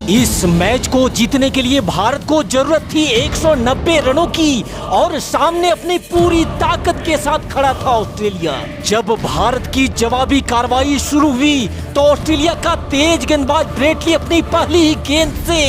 इस मैच को जीतने के लिए भारत को जरूरत थी 190 रनों की और सामने अपनी पूरी ताकत के साथ खड़ा था ऑस्ट्रेलिया। जब भारत की जवाबी कार्रवाई शुरू हुई तो ऑस्ट्रेलिया का तेज गेंदबाज ब्रेट ली अपनी पहली ही गेंद से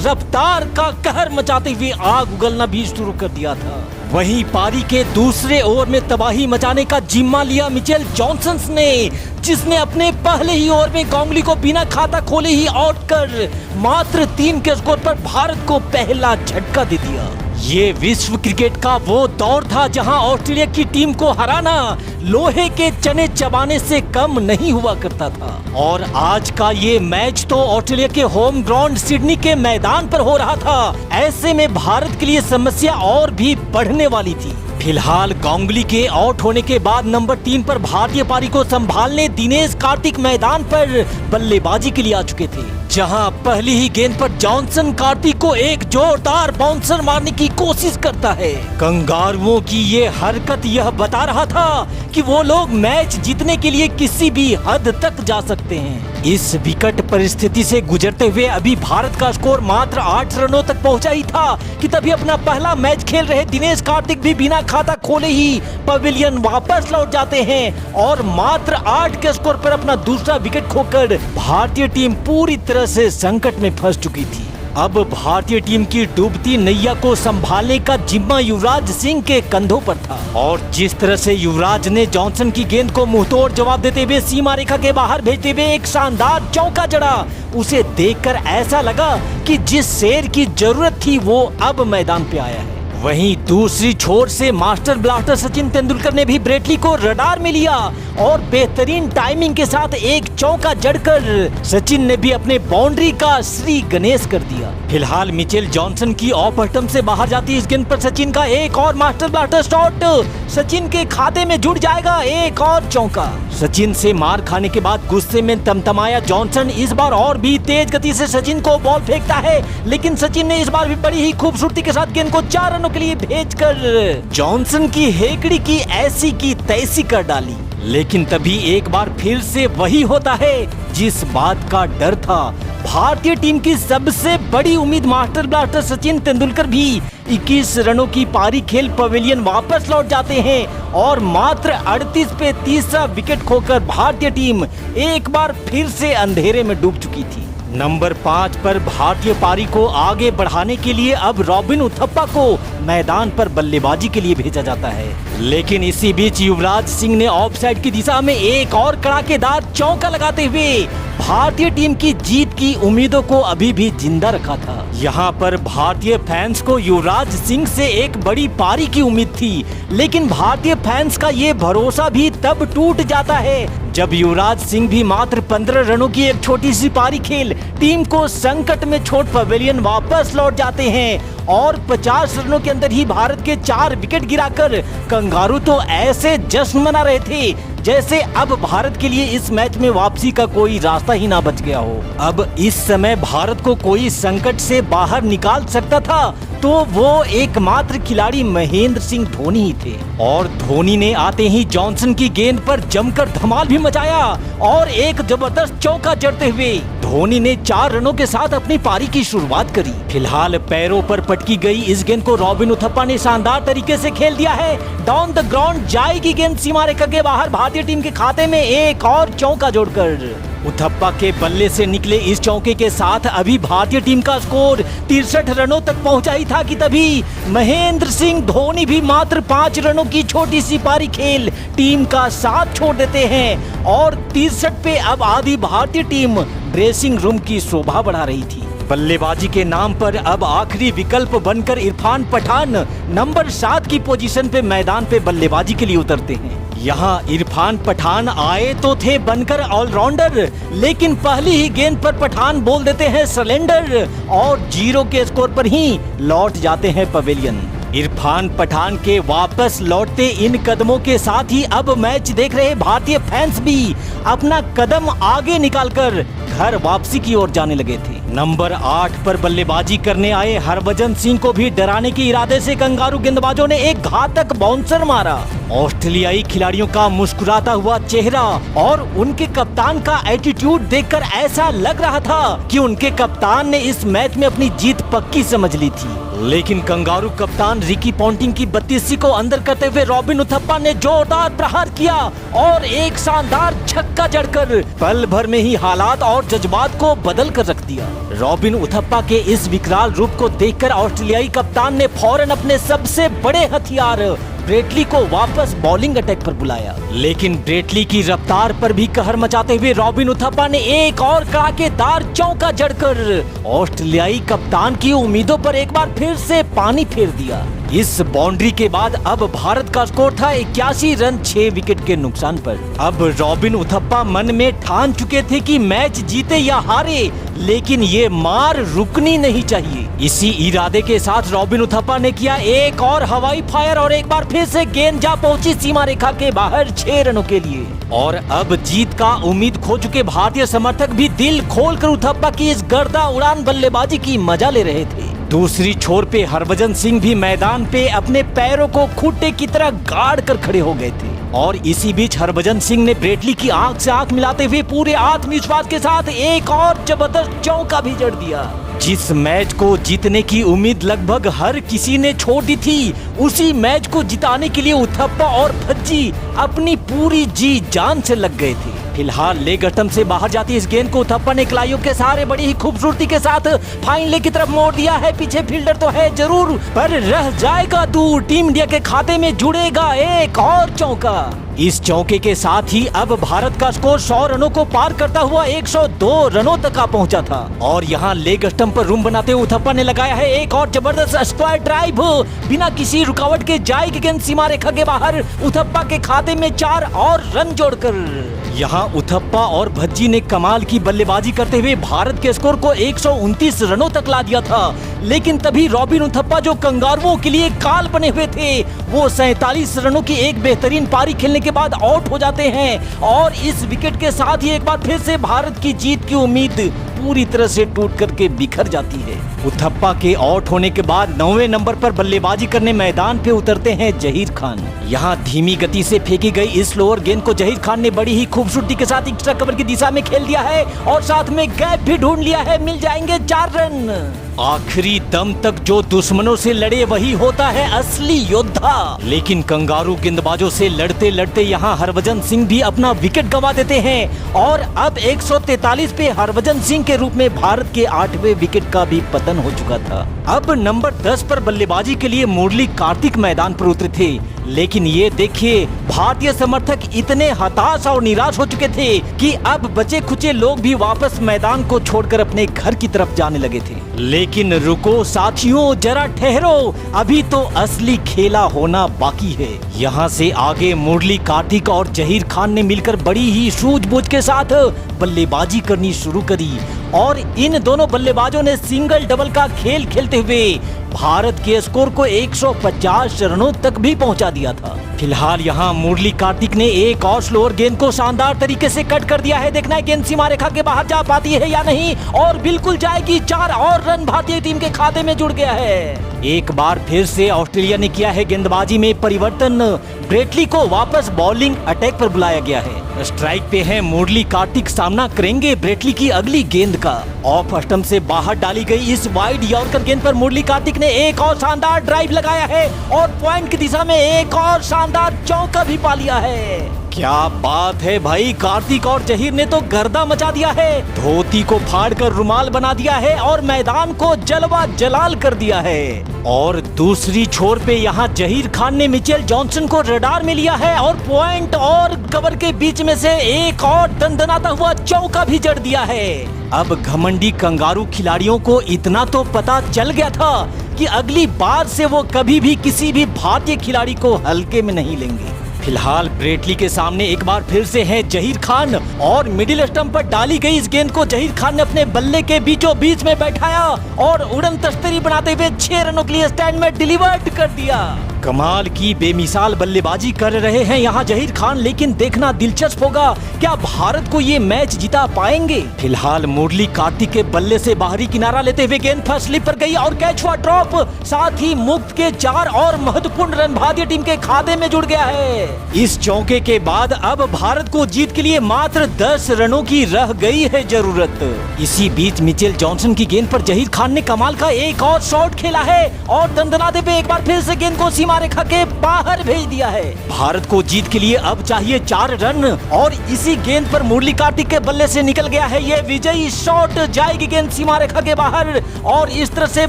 रफ्तार का कहर मचाते हुए आग उगलना भी शुरू कर दिया था। वहीं पारी के दूसरे ओवर में तबाही मचाने का जिम्मा लिया मिचेल जॉनसन ने, जिसने अपने पहले ही ओवर में गांगुली को बिना खाता खोले ही आउट कर मात्र 3 के स्कोर पर भारत को पहला झटका दे दिया। ये विश्व क्रिकेट का वो दौर था जहां ऑस्ट्रेलिया की टीम को हराना लोहे के चने चबाने से कम नहीं हुआ करता था। और आज का ये मैच तो ऑस्ट्रेलिया के होम ग्राउंड सिडनी के मैदान पर हो रहा था। ऐसे में भारत के लिए समस्या और भी बढ़ने वाली थी। फिलहाल गांगुली के आउट होने के बाद नंबर 3 पर भारतीय पारी को संभालने दिनेश कार्तिक मैदान पर बल्लेबाजी के लिए आ चुके थे, जहां पहली ही गेंद पर जॉनसन कार्तिक को एक जोरदार बाउंसर मारने की कोशिश करता है। कंगारुओं की ये हरकत यह बता रहा था कि वो लोग मैच जीतने के लिए किसी भी हद तक जा सकते हैं। इस विकट परिस्थिति से गुजरते हुए अभी भारत का स्कोर मात्र 8 रनों तक पहुंचा ही था कि तभी अपना पहला मैच खेल रहे दिनेश कार्तिक भी बिना खाता खोले ही पवेलियन वापस लौट जाते हैं और मात्र 8 के स्कोर पर अपना दूसरा विकेट खोकर भारतीय टीम पूरी तरह से संकट में फंस चुकी थी। अब भारतीय टीम की डूबती नैया को संभालने का जिम्मा युवराज सिंह के कंधों पर था और जिस तरह से युवराज ने जॉनसन की गेंद को मुंहतोड़ जवाब देते हुए सीमा रेखा के बाहर भेजते हुए एक शानदार चौका जड़ा, उसे देखकर ऐसा लगा कि जिस शेर की जरूरत थी वो अब मैदान पे आया है। वहीं दूसरी छोर से मास्टर ब्लास्टर सचिन तेंदुलकर ने भी ब्रेट ली को रडार में लिया और बेहतरीन टाइमिंग के साथ एक चौका जड़कर सचिन ने भी अपने बाउंड्री का श्री गणेश कर दिया। फिलहाल मिचेल जॉनसन की ऑफ स्टंप से बाहर जाती इस गेंद पर सचिन का एक और मास्टर ब्लास्टर शॉट सचिन के खाते में जुड़ जाएगा, एक और चौका। सचिन से मार खाने के बाद गुस्से में तमतमाया जॉनसन इस बार और भी तेज गति से सचिन को बॉल फेंकता है, लेकिन सचिन ने इस बार भी बड़ी ही खूबसूरती के साथ गेंद को 4 रनों के लिए भेजकर जॉनसन की हेकड़ी की ऐसी की तैसी कर डाली। लेकिन तभी एक बार फिर से वही होता है जिस बात का डर था। भारतीय टीम की सबसे बड़ी उम्मीद मास्टर ब्लास्टर सचिन तेंदुलकर भी 21 रनों की पारी खेल पवेलियन वापस लौट जाते हैं और मात्र 38 पे तीसरा विकेट खोकर भारतीय टीम एक बार फिर से अंधेरे में डूब चुकी थी। नंबर 5 पर भारतीय पारी को आगे बढ़ाने के लिए अब रॉबिन उथप्पा को मैदान पर बल्लेबाजी के लिए भेजा जाता है, लेकिन इसी बीच युवराज सिंह ने ऑफ साइड की दिशा में एक और कड़ाकेदार चौका लगाते हुए भारतीय टीम की जीत की उम्मीदों को अभी भी जिंदा रखा था। यहाँ पर भारतीय फैंस को युवराज सिंह से एक बड़ी पारी की उम्मीद थी, लेकिन भारतीय फैंस का ये भरोसा भी तब टूट जाता है जब युवराज सिंह भी मात्र 15 रनों की एक छोटी सी पारी खेल टीम को संकट में छोड़ पवेलियन वापस लौट जाते हैं और 50 रनों के अंदर ही भारत के 4 विकेट गिराकर कंगारू तो ऐसे जश्न मना रहे थे जैसे अब भारत के लिए इस मैच में वापसी का कोई रास्ता ही ना बच गया हो। अब इस समय भारत को कोई संकट से बाहर निकाल सकता था तो वो एकमात्र खिलाड़ी महेंद्र सिंह धोनी ही थे और धोनी ने आते ही जॉनसन की गेंद पर जमकर धमाल भी मचाया और एक जबरदस्त चौका जड़ते हुए धोनी ने 4 रनों के साथ अपनी पारी की शुरुआत करी। फिलहाल पैरों पर पटकी गई इस गेंद को रॉबिन उथप्पा ने शानदार तरीके से खेल दिया है। डाउन द ग्राउंड जाएगी गेंद सीमा रेखा के बाहर भारतीय टीम के खाते में एक और चौका जोड़कर। उथप्पा के बल्ले से निकले इस चौके के साथ अभी भारतीय टीम का स्कोर 63 रनों तक पहुंचा ही था कि तभी महेंद्र सिंह धोनी भी मात्र 5 रनों की छोटी सी पारी खेल टीम का साथ छोड़ देते हैं और 63 पे अब आधी भारतीय टीम ड्रेसिंग रूम की शोभा बढ़ा रही थी। बल्लेबाजी के नाम पर अब आखिरी विकल्प बनकर इरफान पठान नंबर 7 की पोजीशन पे मैदान पे बल्लेबाजी के लिए उतरते हैं। यहाँ इरफान पठान आए तो थे बनकर ऑलराउंडर, लेकिन पहली ही गेंद पर पठान बोल देते हैं सरेंडर और 0 के स्कोर पर ही लौट जाते हैं पवेलियन। इरफान पठान के वापस लौटते इन कदमों के साथ ही अब मैच देख रहे भारतीय फैंस भी अपना कदम आगे निकालकर घर वापसी की ओर जाने लगे थे। नंबर 8 पर बल्लेबाजी करने आए हरभजन सिंह को भी डराने के इरादे से कंगारू गेंदबाजों ने एक घातक बाउंसर मारा। ऑस्ट्रेलियाई खिलाड़ियों का मुस्कुराता हुआ चेहरा और उनके कप्तान का एटीट्यूड देखकर ऐसा लग रहा था कि उनके कप्तान ने इस मैच में अपनी जीत पक्की समझ ली थी। लेकिन कंगारू कप्तान रिकी पॉन्टिंग की 32 को अंदर करते हुए रॉबिन उथप्पा ने जोरदार प्रहार किया और एक शानदार छक्का जड़कर पल भर में ही हालात और जज्बात को बदल कर रख दिया। रॉबिन उथप्पा के इस विकराल रूप को देखकर ऑस्ट्रेलियाई कप्तान ने फौरन अपने सबसे बड़े हथियार ब्रेटली को वापस बॉलिंग अटैक पर बुलाया। लेकिन ब्रेटली की रफ्तार पर भी कहर मचाते हुए रॉबिन उथप्पा ने एक और कड़ाकेदार चौका जड़कर ऑस्ट्रेलियाई कप्तान की उम्मीदों पर एक बार फिर से पानी फेर दिया। इस बाउंड्री के बाद अब भारत का स्कोर था 81 रन 6 विकेट के नुकसान पर। अब रॉबिन उथप्पा मन में ठान चुके थे कि मैच जीते या हारे, लेकिन ये मार रुकनी नहीं चाहिए। इसी इरादे के साथ रॉबिन उथप्पा ने किया एक और हवाई फायर और एक बार फिर से गेंद जा पहुंची सीमा रेखा के बाहर 6 रनों के लिए। और अब जीत का उम्मीद खो चुके भारतीय समर्थक भी दिल खोलकर उथप्पा की इस गर्दा उड़ान बल्लेबाजी की मजा ले रहे थे। दूसरी छोर पे हरभजन सिंह भी मैदान पे अपने पैरों को खूंटे की तरह गाड़ कर खड़े हो गए थे। और इसी बीच हरभजन सिंह ने ब्रेटली की आंख से आंख मिलाते हुए पूरे आत्मविश्वास के साथ एक और जबरदस्त चौका भी जड़ दिया। जिस मैच को जीतने की उम्मीद लगभग हर किसी ने छोड़ दी थी, उसी मैच को जिताने के लिए उथप्पा और भज्जी अपनी पूरी जी जान से लग गए थे। फिलहाल लेग स्टंप से बाहर जाती इस गेंद को उथप्पा ने कलाइयों के सहारे बड़ी ही खूबसूरती के साथ फाइन लेग की तरफ मोड़ दिया है। पीछे फील्डर तो है जरूर, पर रह जाएगा दूर। टीम इंडिया के खाते में जुड़ेगा एक और चौका। इस चौके के साथ ही अब भारत का स्कोर 100 रनों को पार करता हुआ 102 रनों तक आ पहुंचा था। और यहाँ लेग स्टंप पर रूम बनाते हुए उथप्पा ने लगाया है एक और जबरदस्त स्क्वायर ड्राइव। बिना किसी रुकावट के जाएगी गेंद सीमा रेखा के बाहर। उथप्पा के खाते में 4 और रन जोड़कर यहाँ उथप्पा और भज्जी ने कमाल की बल्लेबाजी करते हुए भारत के स्कोर को 129 रनों तक ला दिया था। लेकिन तभी रॉबिन उथप्पा जो कंगारुओं के लिए काल बने हुए थे, वो 47 रनों की एक बेहतरीन पारी खेलने के बाद आउट हो जाते हैं। और इस विकेट के साथ ही एक बार फिर से भारत की जीत की उम्मीद पूरी तरह से टूट करके बिखर जाती है। उथप्पा के आउट होने के बाद 9वें नंबर पर बल्लेबाजी करने मैदान पे उतरते हैं जहीर खान। यहाँ धीमी गति से फेंकी गई इस स्लोअर गेंद को जहीर खान ने बड़ी ही खूबसूरती के साथ एक्स्ट्रा कवर की दिशा में खेल दिया है और साथ में गैप भी ढूंढ लिया है। मिल जाएंगे 4 रन। आखिरी दम तक जो दुश्मनों से लड़े वही होता है असली योद्धा। लेकिन कंगारू गेंदबाजों से लड़ते लड़ते यहाँ हरभजन सिंह भी अपना विकेट गंवा देते हैं और अब 143 पे हरभजन सिंह के रूप में भारत के 8वें विकेट का भी पतन हो चुका था। अब नंबर 10 पर बल्लेबाजी के लिए मुरली कार्तिक मैदान पर उतरे थे। लेकिन ये देखिए, भारतीय समर्थक इतने हताश और निराश हो चुके थे कि अब बचे खुचे लोग भी वापस मैदान को छोड़कर अपने घर की तरफ जाने लगे थे। लेकिन रुको साथियों, जरा ठहरो, अभी तो असली खेला होना बाकी है। यहाँ से आगे मुरली कार्तिक और जहीर खान ने मिलकर बड़ी ही सूझबूझ के साथ बल्लेबाजी करनी शुरू करी और इन दोनों बल्लेबाजों ने सिंगल डबल का खेल खेलते हुए भारत के स्कोर को 150 रनों तक भी पहुंचा दिया था। फिलहाल यहाँ मुरली कार्तिक ने एक और स्लोअर गेंद को शानदार तरीके से कट कर दिया है। देखना है गेंद सीमा रेखा के बाहर जा पाती है या नहीं, और बिल्कुल जाएगी। 4 और रन भारतीय टीम के खाते में जुड़ गया है। एक बार फिर से ऑस्ट्रेलिया ने किया है गेंदबाजी में परिवर्तन। ब्रेटली को वापस बॉलिंग अटैक पर बुलाया गया है। स्ट्राइक पे है मुरली कार्तिक, सामना करेंगे ब्रेटली की अगली गेंद का। ऑफ स्टंप से बाहर डाली गई इस वाइड यॉर्कर गेंद पर मुरली कार्तिक ने एक और शानदार ड्राइव लगाया है और पॉइंट की दिशा में एक और शानदार चौका भी पा लिया है। क्या बात है भाई, कार्तिक और जहीर ने तो गर्दा मचा दिया है। धोती को फाड़कर रुमाल बना दिया है और मैदान को जलवा जलाल कर दिया है। और दूसरी छोर पे यहाँ जहीर खान ने मिचेल जॉनसन को रडार में लिया है और पॉइंट और कवर के बीच में से एक और दंदनाता हुआ चौका भी जड़ दिया है। अब घमंडी कंगारू खिलाड़ियों को इतना तो पता चल गया था कि अगली बार से वो कभी भी किसी भी भारतीय खिलाड़ी को हल्के में नहीं लेंगे। फिलहाल ब्रेटली के सामने एक बार फिर से है जहीर खान और मिडिल स्टंप पर डाली गई इस गेंद को जहीर खान ने अपने बल्ले के बीचों बीच में बैठाया और उड़न तश्तरी बनाते हुए 6 रनों के लिए स्टैंड में डिलीवर्ड कर दिया। कमाल की बेमिसाल बल्लेबाजी कर रहे हैं यहाँ जहीर खान, लेकिन देखना दिलचस्प होगा क्या भारत को ये मैच जिता पाएंगे। फिलहाल मुरली कार्तिक के बल्ले से बाहरी किनारा लेते हुए गेंद फर्स्ट स्लिप पर गई और कैच हुआ ड्रॉप। साथ ही मुक्त के 4 और महत्वपूर्ण रन भारतीय टीम के खाते में जुड़ गया है। इस चौके के बाद अब भारत को जीत के लिए मात्र 10 रनों की रह गई है जरूरत। इसी बीच मिचेल जॉनसन की गेंद पर जहीर खान ने कमाल का एक और शॉट खेला है और दंदनाते हुए एक बार फिर से गेंद को सीमा रेखा के बाहर भेज दिया है। भारत को जीत के लिए अब चाहिए 4 रन और इसी गेंद पर मुरली कार्तिक के बल्ले से निकल गया है ये विजयी शॉट। जाएगी गेंद सीमा रेखा के बाहर और इस तरह से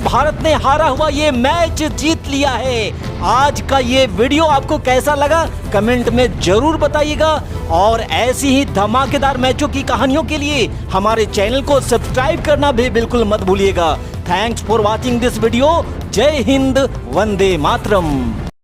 भारत ने हारा हुआ ये मैच जीत लिया है। आज का ये वीडियो आपको कैसा लगा कमेंट में जरूर बताइएगा और ऐसी ही धमाकेदार मैचों की कहानियों के लिए हमारे चैनल को सब्सक्राइब करना भी बिल्कुल मत भूलिएगा। Thanks for watching this video. जय हिंद, वंदे मातरम।